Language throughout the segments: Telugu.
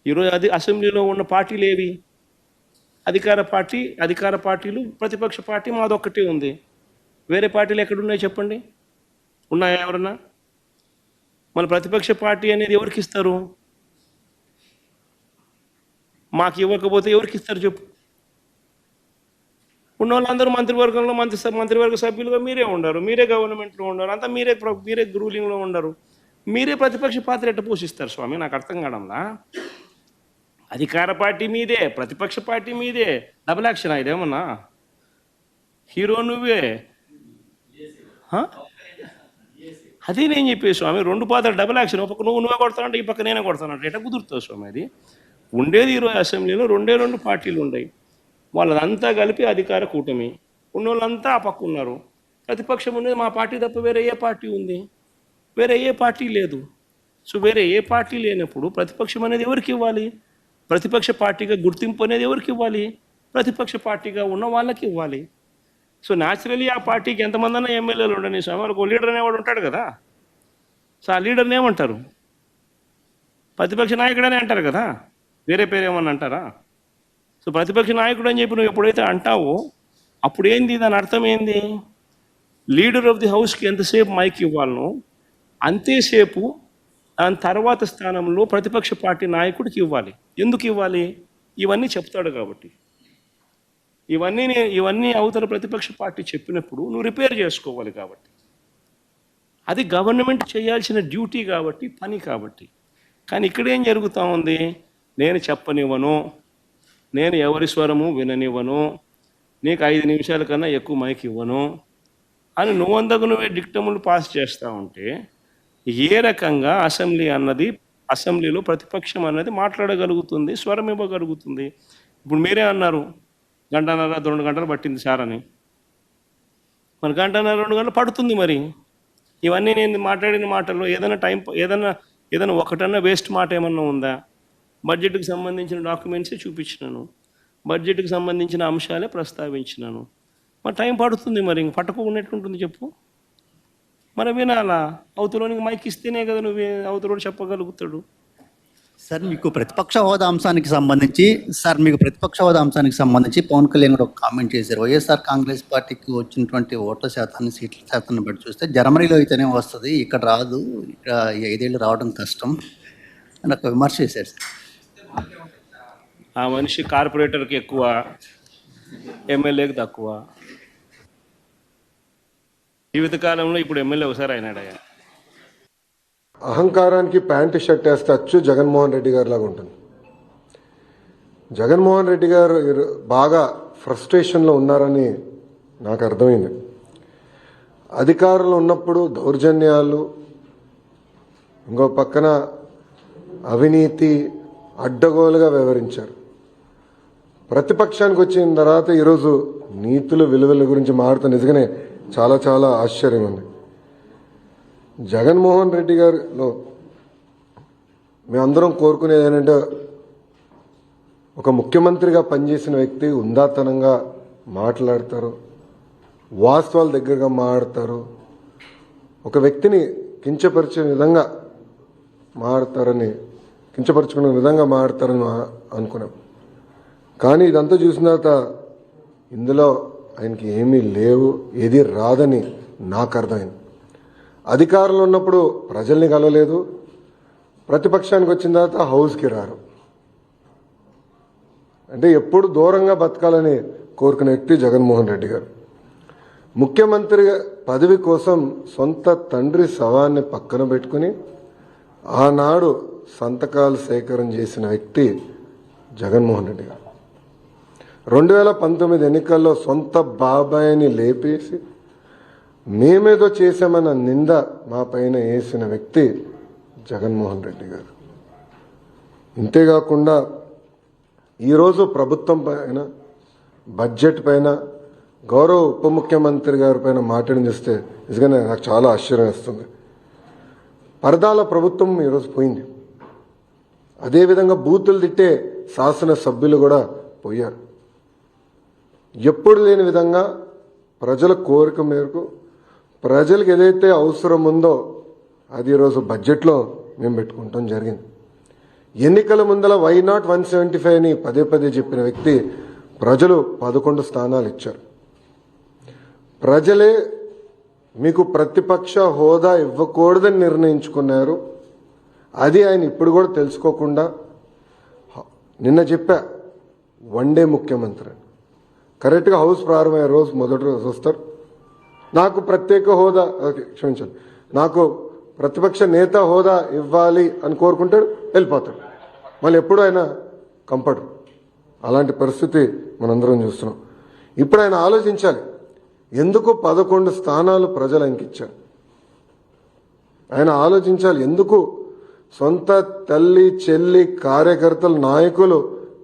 ఈరోజు అసెంబ్లీలో ఉన్న పార్టీలు ఏవి? అధికార పార్టీలు, ప్రతిపక్ష పార్టీ మాదొక్కటే ఉంది. వేరే పార్టీలు ఎక్కడున్నాయి చెప్పండి? ఉన్నాయా ఎవరన్నా? మన ప్రతిపక్ష పార్టీ అనేది ఎవరికి ఇస్తారు? మాకు ఇవ్వకపోతే ఎవరికి ఇస్తారు చెప్పు? ఉన్న వాళ్ళందరూ మంత్రివర్గంలో మంత్రివర్గ సభ్యులుగా మీరే ఉండరు, మీరే గవర్నమెంట్లో ఉండరు, అంతా మీరే రూలింగ్లో ఉండరు. మీరే ప్రతిపక్ష పాత్ర ఎట్ట పోషిస్తారు స్వామి? నాకు అర్థం కావడంలా. అధికార పార్టీ మీదే, ప్రతిపక్ష పార్టీ మీదే, డబుల్ యాక్షన్ ఇదేమన్నా? హీరో నువ్వే. అదే నేను చెప్పే స్వామి, రెండు పాత్ర డబుల్ యాక్షన్. ఒక పక్క నువ్వే కొడతానంటే ఈ పక్క నేనే కొడతానంటే ఎట్లా కుదురుతుంది స్వామి? అది ఉండేది ఈరోజు అసెంబ్లీలో రెండు పార్టీలు ఉన్నాయి. వాళ్ళదంతా కలిపి అధికార కూటమి. ఉన్నోళ్ళంతా ఆ పక్క ఉన్నారు. ప్రతిపక్షం ఉన్నది మా పార్టీ తప్ప వేరే ఏ పార్టీ ఉంది? వేరే ఏ పార్టీ లేదు. సో వేరే ఏ పార్టీ లేనప్పుడు ప్రతిపక్షం అనేది ఎవరికి ఇవ్వాలి? ప్రతిపక్ష పార్టీగా గుర్తింపు అనేది ఎవరికి ఇవ్వాలి? ప్రతిపక్ష పార్టీగా ఉన్న వాళ్ళకి ఇవ్వాలి. సో న్యాచురలీ ఆ పార్టీకి ఎంతమంది అన్నా ఎమ్మెల్యేలు ఉండని స్వామి, వాళ్ళకు లీడర్ అనేవాడు ఉంటాడు కదా. సో ఆ లీడర్ని ఏమంటారు? ప్రతిపక్ష నాయకుడనే అంటారు కదా, వేరే పేరు ఏమన్నా అంటారా? సో ప్రతిపక్ష నాయకుడు అని చెప్పి నువ్వు ఎప్పుడైతే అంటావో అప్పుడు ఏంది, దాని అర్థం ఏంది? లీడర్ ఆఫ్ ది హౌస్కి ఎంతసేపు మైక్ ఇవ్వాలనో అంతేసేపు దాని తర్వాత స్థానంలో ప్రతిపక్ష పార్టీ నాయకుడికి ఇవ్వాలి. ఎందుకు ఇవ్వాలి? ఇవన్నీ చెప్తాడు కాబట్టి. ఇవన్నీ అవతల ప్రతిపక్ష పార్టీ చెప్పినప్పుడు నువ్వు రిపేర్ చేసుకోవాలి కాబట్టి. అది గవర్నమెంట్ చేయాల్సిన డ్యూటీ కాబట్టి, పని కాబట్టి. కానీ ఇక్కడ ఏం జరుగుతూ ఉంది? నేను చెప్పనివ్వను, నేను ఎవరి స్వరము విననివ్వను, నీకు 5 నిమిషాల కన్నా ఎక్కువ మైక్ ఇవ్వను అని నువ్వే డిక్టములు పాస్ చేస్తూ ఉంటే ఏ రకంగా అసెంబ్లీలో ప్రతిపక్షం అన్నది మాట్లాడగలుగుతుంది, స్వరం ఇవ్వగలుగుతుంది? ఇప్పుడు మీరే అన్నారు 1.5-2 గంటలు పట్టింది సార్ అని. మరి 1.5-2 గంటలు పడుతుంది. మరి ఇవన్నీ నేను మాట్లాడిన మాటల్లో ఏదైనా ఒకటన్నా వేస్ట్ మాట ఏమన్నా ఉందా? బడ్జెట్కి సంబంధించిన డాక్యుమెంట్సే చూపించినాను, బడ్జెట్కి సంబంధించిన అంశాలే ప్రస్తావించినాను. మరి టైం పడుతుంది. మరి ఇంక పట్టకపోయినట్టుంటుంది చెప్పు. మరి వినాలా? అవతలోనికి మైక్ ఇస్తేనే కదా నువ్వు అవతలోడు చెప్పగలుగుతాడు. సార్ మీకు ప్రతిపక్ష హోదా అంశానికి సంబంధించి పవన్ కళ్యాణ్ గారు ఒక కామెంట్ చేశారు. వైఎస్ఆర్ కాంగ్రెస్ పార్టీకి వచ్చినటువంటి ఓట్ల శాతాన్ని, సీట్ల శాతాన్ని బట్టి చూస్తే జర్మనీలో అయితేనే వస్తుంది, ఇక్కడ రాదు, ఇక్కడ 5 ఏళ్ళు రావడం కష్టం అని ఒక విమర్శ చేశారు సార్. ఆ మనిషి కార్పొరేటర్కి ఎక్కువ, ఎమ్మెల్యేకి తక్కువ. జీవితకాలంలో ఇప్పుడు ఎమ్మెల్యే ఒకసారి అయినాడయ్యా. అహంకారానికి ప్యాంటు షర్ట్ వేస్తే అచ్చు జగన్మోహన్ రెడ్డి గారి లాగా ఉంటుంది. జగన్మోహన్ రెడ్డి గారు బాగా ఫ్రస్ట్రేషన్లో ఉన్నారని నాకు అర్థమైంది. అధికారంలో ఉన్నప్పుడు దౌర్జన్యాలు, ఇంకో పక్కన అవినీతి అడ్డగోలుగా వ్యవహరించారు. ప్రతిపక్షానికి వచ్చిన తర్వాత ఈరోజు నీతులు విలువల గురించి మారుతూ నిజంగానే చాలా చాలా ఆశ్చర్యం ఉంది. జగన్మోహన్ రెడ్డి గారిలో మేమందరం కోరుకునేది ఏంటంటే ఒక ముఖ్యమంత్రిగా పనిచేసిన వ్యక్తి ఉందాతనంగా మాట్లాడతారు, వాస్తవాల దగ్గరగా మాట్లాడతారు, ఒక వ్యక్తిని కించపరిచే విధంగా కించపరుచుకునే విధంగా మాట్లాడతారని అనుకున్నాం. కానీ ఇదంతా చూసిన తర్వాత ఇందులో ఆయనకి ఏమీ లేవు, ఏది రాదని నాకు అర్థమైంది. అధికారంలో ఉన్నప్పుడు ప్రజల్ని కలవలేదు, ప్రతిపక్షానికి వచ్చిన తర్వాత హౌస్కి రారు. అంటే ఎప్పుడు దూరంగా బతకాలని కోరుకునే వ్యక్తి జగన్మోహన్ రెడ్డి గారు. ముఖ్యమంత్రి పదవి కోసం సొంత తండ్రి శవాన్ని పక్కన పెట్టుకుని ఆనాడు సంతకాలు సేకరణ చేసిన వ్యక్తి జగన్మోహన్ రెడ్డి గారు. 2019 ఎన్నికల్లో సొంత బాబాయిని లేపేసి మేమేదో చేశామన్న నింద మా పైన వేసిన వ్యక్తి జగన్మోహన్ రెడ్డి గారు. ఇంతేకాకుండా ఈరోజు ప్రభుత్వం పైన, బడ్జెట్ పైన, గౌరవ ఉప ముఖ్యమంత్రి గారి పైన మాట్లాడి చూస్తే నిజంగానే నాకు చాలా ఆశ్చర్యం వేస్తుంది. పరదాల ప్రభుత్వం ఈరోజు పోయింది. అదేవిధంగా బూతులు తిట్టే శాసనసభ్యులు కూడా పోయారు. ఎప్పుడు లేని విధంగా ప్రజల కోరిక మేరకు ప్రజలకు ఏదైతే అవసరం ఉందో అది ఈరోజు బడ్జెట్లో మేము పెట్టుకుంటాం జరిగింది. ఎన్నికల ముందల వై నాట్ 175 అని పదే పదే చెప్పిన వ్యక్తి ప్రజలు 11 స్థానాలు ఇచ్చారు. ప్రజలే మీకు ప్రతిపక్ష హోదా ఇవ్వకూడదని నిర్ణయించుకున్నారు. అది ఆయన ఇప్పుడు కూడా తెలుసుకోకుండా నిన్న చెప్పా వన్డే ముఖ్యమంత్రి కరెక్ట్గా హౌస్ ప్రారంభమయ్యే రోజు మొదటి రోజు వస్తారు, నాకు ప్రత్యేక హోదా క్షమించండి నాకు ప్రతిపక్ష నేత హోదా ఇవ్వాలి అని కోరుకుంటాడు, వెళ్ళిపోతాడు. మళ్ళీ ఎప్పుడు ఆయన కంపడు. అలాంటి పరిస్థితి మనందరం చూస్తున్నాం. ఇప్పుడు ఆయన ఆలోచించాలి, ఎందుకు 11 స్థానాలు ప్రజలు ఆయనకి ఇచ్చారు. ఆయన ఆలోచించాలి, ఎందుకు సొంత తల్లి చెల్లి కార్యకర్తలు నాయకులు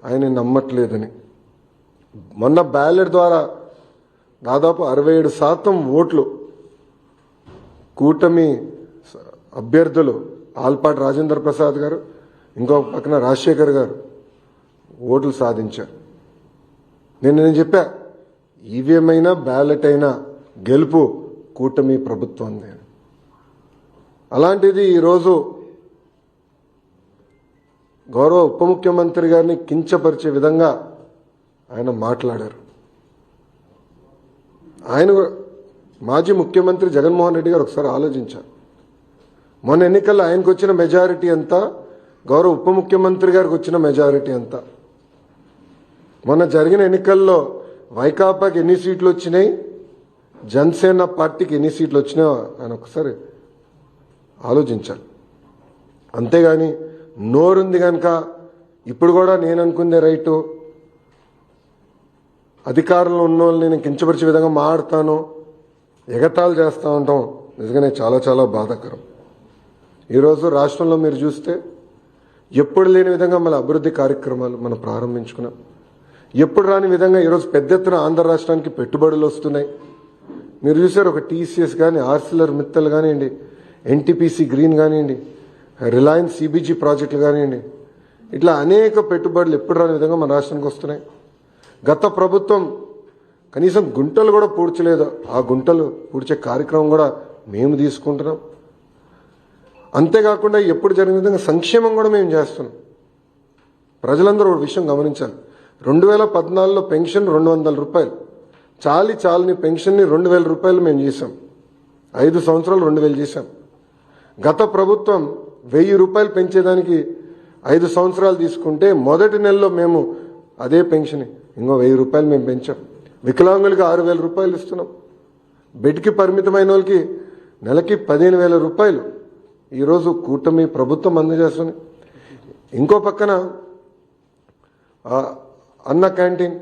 ఆయన నమ్మట్లేదని. మొన్న బ్యాలెట్ ద్వారా దాదాపు 67% ఓట్లు కూటమి అభ్యర్థులు ఆల్పాటి రాజేంద్ర ప్రసాద్ గారు, ఇంకో పక్కన రాజశేఖర్ గారు ఓట్లు సాధించారు. నేను చెప్పా, ఈవీఎం అయినా బ్యాలెట్ అయినా గెలుపు కూటమి ప్రభుత్వం. అలాంటిది ఈరోజు గౌరవ ఉప ముఖ్యమంత్రి గారిని కించపరిచే విధంగా ఆయన మాట్లాడారు. ఆయన మాజీ ముఖ్యమంత్రి జగన్మోహన్ రెడ్డి గారు ఒకసారి ఆలోచించారు. మొన్న ఎన్నికల్లో ఆయనకు వచ్చిన మెజారిటీ ఎంత, గౌరవ ఉప ముఖ్యమంత్రి గారికి వచ్చిన మెజారిటీ ఎంత. మొన్న జరిగిన ఎన్నికల్లో వైకాపాకి ఎన్ని సీట్లు వచ్చినాయి, జనసేన పార్టీకి ఎన్ని సీట్లు వచ్చినాయో ఆయన ఒకసారి ఆలోచించాలి. అంతేగాని నోరుంది కనుక ఇప్పుడు కూడా నేను అనుకుందే రైటు, అధికారంలో ఉన్న వాళ్ళని నేను కించపరిచే విధంగా మాట్లాడతాను, ఎగతాళి చేస్తూ ఉంటాం, నిజంగానే చాలా చాలా బాధాకరం. ఈరోజు రాష్ట్రంలో మీరు చూస్తే ఎప్పుడు లేని విధంగా మన అభివృద్ధి కార్యక్రమాలు మనం ప్రారంభించుకున్నాం. ఎప్పుడు రాని విధంగా ఈరోజు పెద్ద ఎత్తున ఆంధ్ర రాష్ట్రానికి పెట్టుబడులు వస్తున్నాయి. మీరు చూసారు, ఒక టీసీఎస్ కానీ, ఆర్సిలర్ మిత్తల్ కానివ్వండి, ఎన్టీపీసీ గ్రీన్ కానివ్వండి, రిలయన్స్ సిబిజీ ప్రాజెక్టులు కానివ్వండి, ఇట్లా అనేక పెట్టుబడులు ఎప్పుడు రాని విధంగా మన రాష్ట్రానికి వస్తున్నాయి. గత ప్రభుత్వం కనీసం గుంటలు కూడా పూడ్చలేదు, ఆ గుంటలు పూడ్చే కార్యక్రమం కూడా మేము తీసుకుంటున్నాం. అంతేకాకుండా ఎప్పుడు జరిగిన విధంగా సంక్షేమం కూడా మేము చేస్తున్నాం. ప్రజలందరూ ఒక విషయం గమనించాలి, 2014లో పెన్షన్ 200 రూపాయలు, చాలని పెన్షన్ని 2000 రూపాయలు మేము చేశాం. 5 సంవత్సరాలు 2000 చేశాం. గత ప్రభుత్వం 1000 రూపాయలు పెంచేదానికి 5 సంవత్సరాలు తీసుకుంటే మొదటి నెలలో మేము అదే పెన్షన్ ఇంకో 1000 రూపాయలు మేము పెంచాం. వికలాంగులకి 6000 రూపాయలు ఇస్తున్నాం. బెడ్కి పరిమితమైన వాళ్ళకి నెలకి 15,000 రూపాయలు ఈరోజు కూటమి ప్రభుత్వం అందజేస్తుంది. ఇంకో పక్కన అన్న క్యాంటీన్,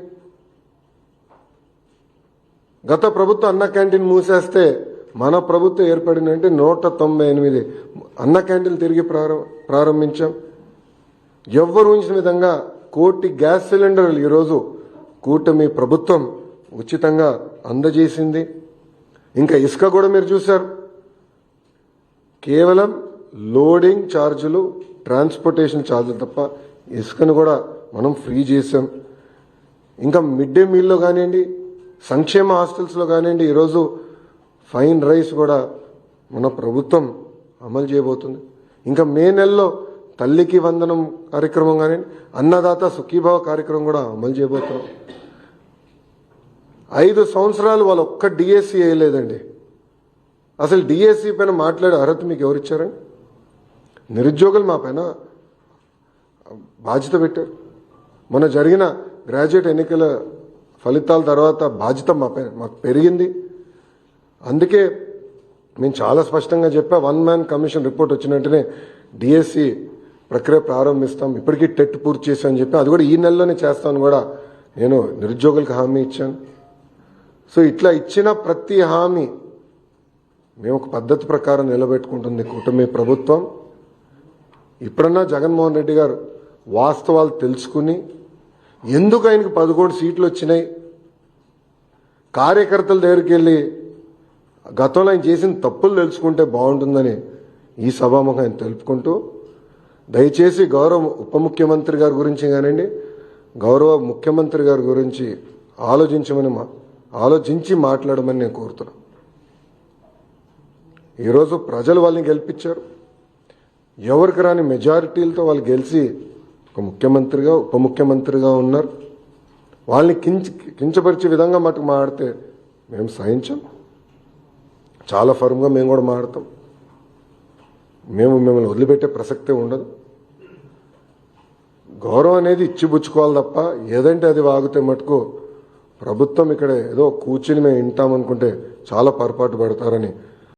గత ప్రభుత్వం అన్న క్యాంటీన్ మూసేస్తే మన ప్రభుత్వం ఏర్పడిందంటే 198 అన్న క్యాంటీన్లు తిరిగి ప్రారంభించాం. ఎవ్వరు ఊహించిన విధంగా 1 కోటి గ్యాస్ సిలిండర్లు ఈరోజు కూటమి ప్రభుత్వం ఉచితంగా అందజేసింది. ఇంకా ఇసుక కూడా మీరు చూశారు, కేవలం లోడింగ్ ఛార్జీలు, ట్రాన్స్పోర్టేషన్ ఛార్జీలు తప్ప ఇసుకను కూడా మనం ఫ్రీ చేసాం. ఇంకా మిడ్ డే మీల్లో కానివ్వండి, సంక్షేమ హాస్టల్స్లో కానివ్వండి, ఈరోజు ఫైన్ రైస్ కూడా మన ప్రభుత్వం అమలు చేయబోతుంది. ఇంకా మే నెలలో తల్లికి వందనం కార్యక్రమం కానివ్వండి, అన్నదాత సుఖీభావ కార్యక్రమం కూడా అమలు చేయబోతున్నాం. 5 సంవత్సరాలు వాళ్ళు ఒక్క డిఎస్సి వేయలేదండి. అసలు డిఎస్సి పైన మాట్లాడే అర్హత మీకు ఎవరిచ్చారండి? నిరుద్యోగులు మా పైన బాధ్యత పెట్టారు. మొన్న జరిగిన గ్రాడ్యుయేట్ ఎన్నికల ఫలితాల తర్వాత బాధ్యత మాకు పెరిగింది. అందుకే మేము చాలా స్పష్టంగా చెప్పా, 1 మ్యాన్ కమిషన్ రిపోర్ట్ వచ్చిన వెంటనే డిఎస్సి ప్రక్రియ ప్రారంభిస్తాం. ఇప్పటికీ టెట్ పూర్తి చేశామని చెప్పి అది కూడా ఈ నెలలోనే చేస్తామని కూడా నేను నిరుద్యోగులకు హామీ ఇచ్చాను. సో ఇట్లా ఇచ్చిన ప్రతి హామీ మేము ఒక పద్ధతి ప్రకారం నిలబెట్టుకుంటుంది కూటమి ప్రభుత్వం. ఇప్పుడన్నా జగన్మోహన్ రెడ్డి గారు వాస్తవాలు తెలుసుకుని ఎందుకు ఆయనకు 11 సీట్లు వచ్చినాయి, కార్యకర్తల దగ్గరికి వెళ్ళి గతంలో ఆయన చేసిన తప్పులు తెలుసుకుంటే బాగుంటుందని ఈ సభాముఖం ఆయన తెలుపుకుంటూ, దయచేసి గౌరవ ఉప ముఖ్యమంత్రి గారి గురించి కానివ్వండి, గౌరవ ముఖ్యమంత్రి గారి గురించి ఆలోచించి మాట్లాడమని నేను కోరుతున్నాను. ఈరోజు ప్రజలు వాళ్ళని గెలిపించారు. ఎవరికి రాని మెజారిటీలతో వాళ్ళు గెలిచి ఒక ముఖ్యమంత్రిగా ఉప ముఖ్యమంత్రిగా ఉన్నారు. వాళ్ళని కించపరిచే విధంగా మటుకు మాడితే మేము సహించాం. చాలా ఫర్మ్గా మేము కూడా మాడతాం. మిమ్మల్ని వదిలిపెట్టే ప్రసక్తే ఉండదు. గౌరవం అనేది ఇచ్చిపుచ్చుకోవాలి తప్ప ఏదంటే అది వాగితే మటుకు ప్రభుత్వం ఇక్కడ ఏదో కూర్చుని మేము వింటామనుకుంటే చాలా పొరపాటు పడతారని